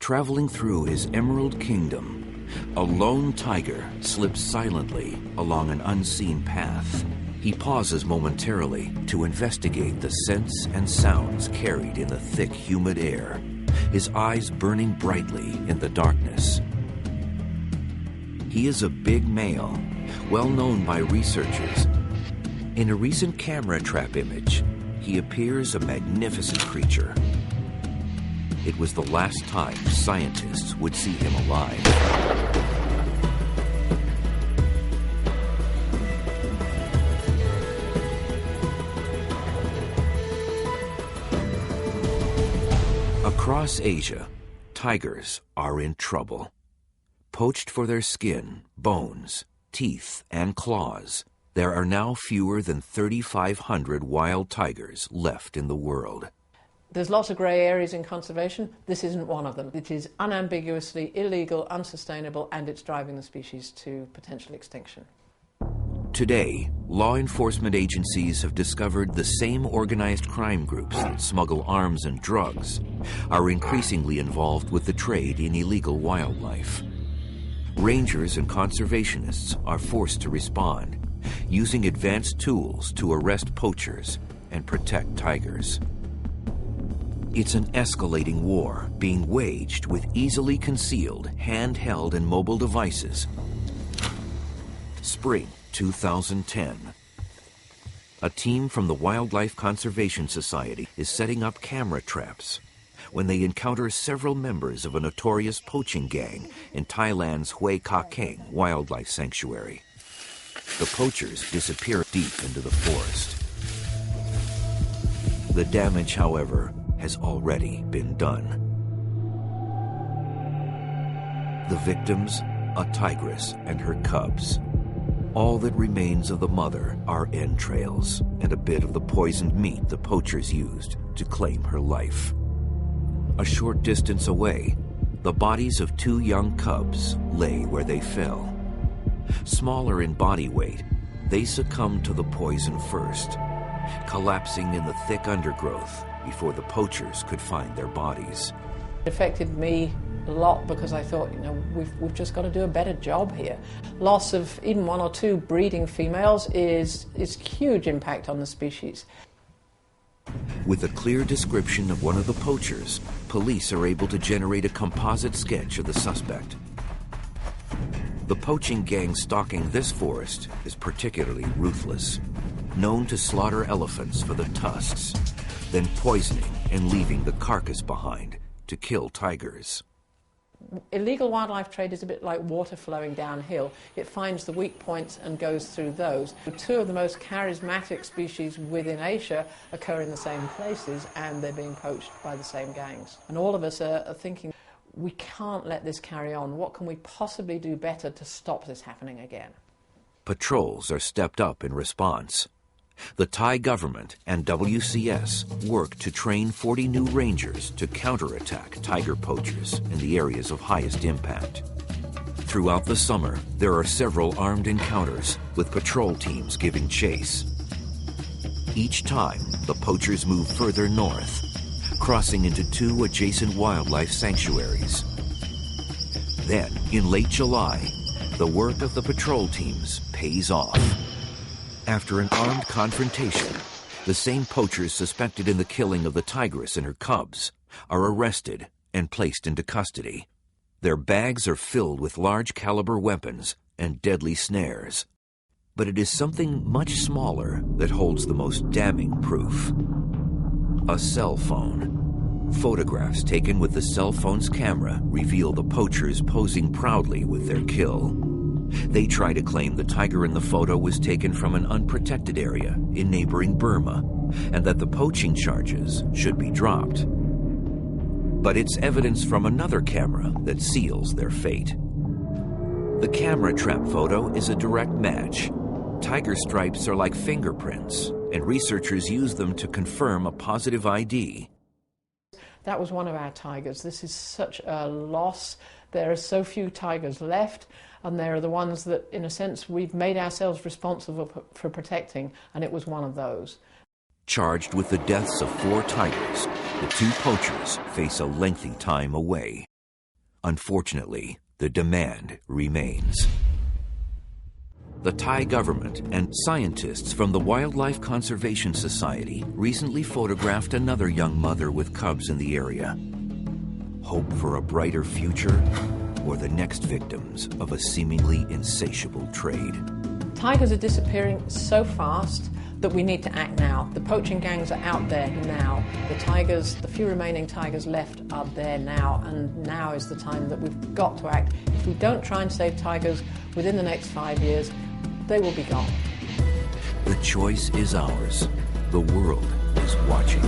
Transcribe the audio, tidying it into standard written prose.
Traveling through his emerald kingdom, a lone tiger slips silently along an unseen path. He pauses momentarily to investigate the scents and sounds carried in the thick, humid air, his eyes burning brightly in the darkness. He is a big male, well known by researchers. In a recent camera trap image, he appears a magnificent creature. It was the last time scientists would see him alive. Across Asia, tigers are in trouble. Poached for their skin, bones, teeth, and claws, there are now fewer than 3,500 wild tigers left in the world. There's lots of grey areas in conservation. This isn't one of them. It is unambiguously illegal, unsustainable, and it's driving the species to potential extinction. Today, law enforcement agencies have discovered the same organized crime groups that smuggle arms and drugs are increasingly involved with the trade in illegal wildlife. Rangers and conservationists are forced to respond, using advanced tools to arrest poachers and protect tigers. It's an escalating war being waged with easily concealed, handheld, and mobile devices. Spring 2010. A team from the Wildlife Conservation Society is setting up camera traps when they encounter several members of a notorious poaching gang in Thailand's Hue Ka Keng Wildlife Sanctuary. The poachers disappear deep into the forest. The damage, however, has already been done. The victims, a tigress and her cubs. All that remains of the mother are entrails and a bit of the poisoned meat the poachers used to claim her life. A short distance away, the bodies of two young cubs lay where they fell. Smaller in body weight, they succumbed to the poison first, collapsing in the thick undergrowth before the poachers could find their bodies. It affected me a lot because I thought, we've just got to do a better job here. Loss of even one or two breeding females is huge impact on the species. With a clear description of one of the poachers, police are able to generate a composite sketch of the suspect. The poaching gang stalking this forest is particularly ruthless, known to slaughter elephants for the tusks, then poisoning and leaving the carcass behind to kill tigers. Illegal wildlife trade is a bit like water flowing downhill. It finds the weak points and goes through those. Two of the most charismatic species within Asia occur in the same places, and they're being poached by the same gangs. And all of us are thinking, we can't let this carry on. What can we possibly do better to stop this happening again? Patrols are stepped up in response. The Thai government and WCS work to train 40 new rangers to counterattack tiger poachers in the areas of highest impact. Throughout the summer, there are several armed encounters with patrol teams giving chase. Each time, the poachers move further north, crossing into two adjacent wildlife sanctuaries. Then, in late July, the work of the patrol teams pays off. After an armed confrontation, the same poachers suspected in the killing of the tigress and her cubs are arrested and placed into custody. Their bags are filled with large caliber weapons and deadly snares. But it is something much smaller that holds the most damning proof. A cell phone. Photographs taken with the cell phone's camera reveal the poachers posing proudly with their kill. They try to claim the tiger in the photo was taken from an unprotected area in neighboring Burma, and that the poaching charges should be dropped. But it's evidence from another camera that seals their fate. The camera trap photo is a direct match. Tiger stripes are like fingerprints, and researchers use them to confirm a positive ID. That was one of our tigers. This is such a loss. There are so few tigers left, and they're the ones that, in a sense, we've made ourselves responsible for protecting, and it was one of those. Charged with the deaths of 4 tigers, the 2 poachers face a lengthy time away. Unfortunately, the demand remains. The Thai government and scientists from the Wildlife Conservation Society recently photographed another young mother with cubs in the area. Hope for a brighter future, or the next victims of a seemingly insatiable trade? Tigers are disappearing so fast that we need to act now. The poaching gangs are out there now. The few remaining tigers left are there now, and now is the time that we've got to act. If we don't try and save tigers within the next 5 years, they will be gone. The choice is ours. The world is watching.